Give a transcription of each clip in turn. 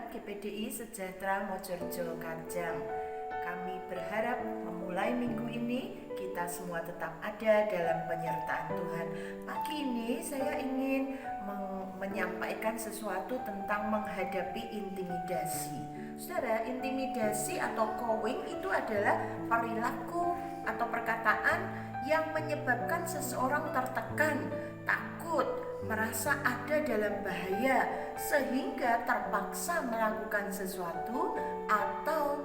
sahabat GPDI Sejahtera Mojorejo Karjang. Kami berharap memulai minggu ini kita semua tetap ada dalam penyertaan Tuhan. Pagi ini saya ingin menyampaikan sesuatu tentang menghadapi intimidasi. Saudara, intimidasi atau cowing itu adalah perilaku atau perkataan yang menyebabkan seseorang tertekan, takut, merasa ada dalam bahaya sehingga terpaksa melakukan sesuatu atau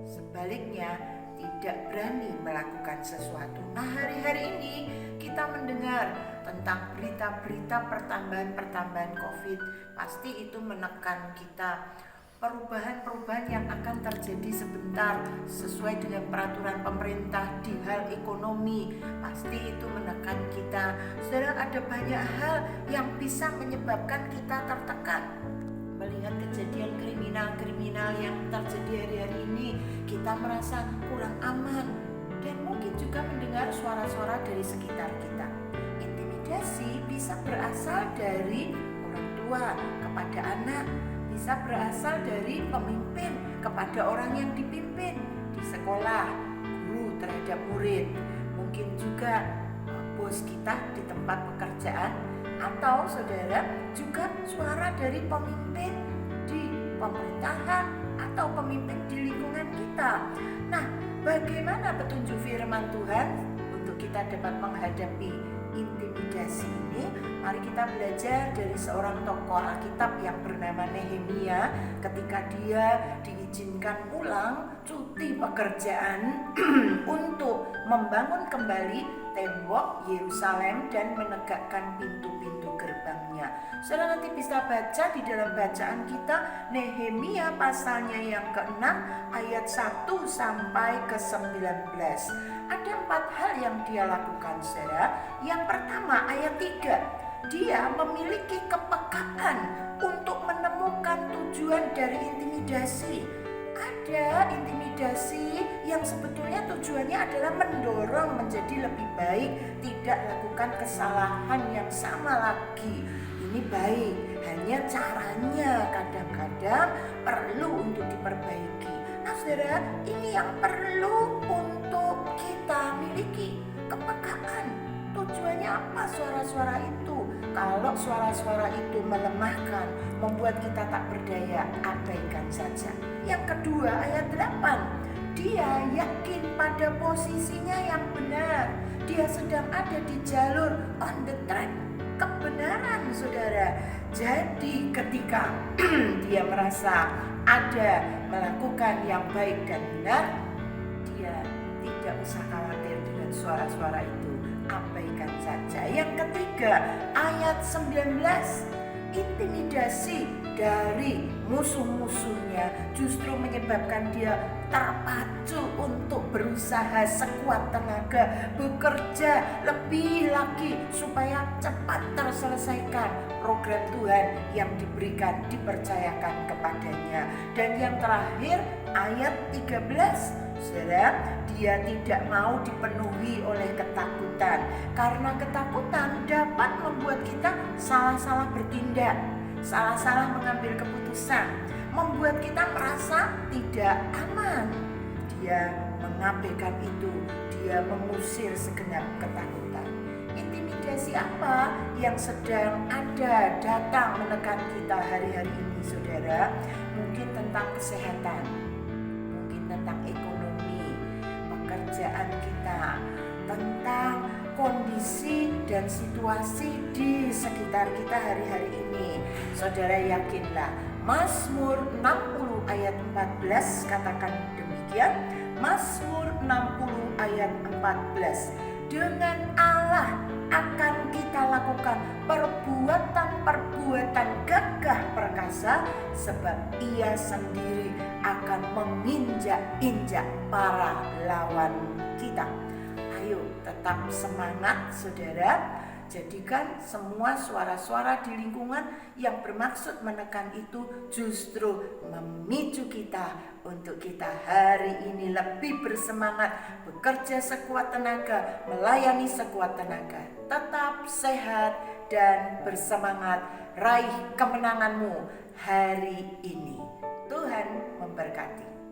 sebaliknya tidak berani melakukan sesuatu. Nah, hari-hari ini kita mendengar tentang berita-berita pertambahan COVID. Pasti itu menekan kita. Perubahan-perubahan yang akan terjadi sebentar sesuai dengan peraturan pemerintah di hal ekonomi, pasti itu menekan kita. Saudara, ada banyak hal yang bisa menyebabkan kita tertekan. Melihat kejadian kriminal yang terjadi hari-hari ini, kita merasa kurang aman dan mungkin juga mendengar suara-suara dari sekitar kita. Intimidasi bisa berasal dari orang tua kepada anak, bisa berasal dari pemimpin kepada orang yang dipimpin di sekolah, guru terhadap murid, mungkin juga bos kita di tempat pekerjaan, atau saudara juga suara dari pemimpin di pemerintahan atau pemimpin di lingkungan kita. Nah, bagaimana petunjuk firman Tuhan untuk kita dapat menghadapi intimidasi ini? Mari kita belajar dari seorang tokoh Alkitab yang bernama Nehemia ketika dia diizinkan pulang cuti pekerjaan untuk membangun kembali tembok Yerusalem dan menegakkan pintu-pintu gerbangnya. Saudara nanti bisa baca di dalam bacaan kita Nehemia pasalnya yang ke-6 ayat 1 sampai ke-19. Ada 4 hal yang dia lakukan, saudara. Yang pertama, ayat 3. Dia memiliki kepekaan untuk menemukan tujuan dari intimidasi. Ada intimidasi yang sebetulnya tujuannya adalah mendorong menjadi lebih baik, tidak lakukan kesalahan yang sama lagi. Ini baik, hanya caranya kadang-kadang perlu untuk diperbaiki. Nah, saudara, ini yang perlu untuk kita miliki, kepekaan. Tujuannya apa suara-suara itu? Kalau suara-suara itu melemahkan, membuat kita tak berdaya, abaikan saja. Yang kedua, ayat 8. Dia yakin pada posisinya yang benar. Dia sedang ada di jalur on the track kebenaran, saudara. Jadi ketika dia merasa ada melakukan yang baik dan benar, dia tidak usah khawatir dengan suara-suara itu, abaikan saja. Yang ketiga, ayat 19. Intimidasi dari musuh-musuhnya justru menyebabkan dia terpacu untuk berusaha sekuat tenaga, bekerja lebih lagi supaya cepat terselesaikan program Tuhan yang diberikan, dipercayakan kepadanya. Dan yang terakhir, ayat 13. Saudara, dia tidak mau dipenuhi oleh ketakutan, karena ketakutan dapat membuat kita salah-salah bertindak, salah-salah mengambil keputusan, membuat kita merasa tidak aman. Dia mengabaikan itu, dia mengusir segenap ketakutan. Intimidasi apa yang sedang ada datang menekan kita hari-hari ini, saudara? Mungkin tentang kesehatan, mungkin tentang ekonomi, pekerjaan kita, tentang kondisi dan situasi di sekitar kita hari-hari ini. Saudara, yakinlah Mazmur 60 ayat 14 katakan demikian. Mazmur 60 ayat 14. Dengan Allah akan kita lakukan perbuatan-perbuatan gagah perkasa, sebab Ia sendiri akan menginjak-injak para lawan kita. Ayo tetap semangat, saudara. Jadikan semua suara-suara di lingkungan yang bermaksud menekan itu justru memicu kita untuk kita hari ini lebih bersemangat, bekerja sekuat tenaga, melayani sekuat tenaga. Tetap sehat dan bersemangat, raih kemenanganmu hari ini. memberkati.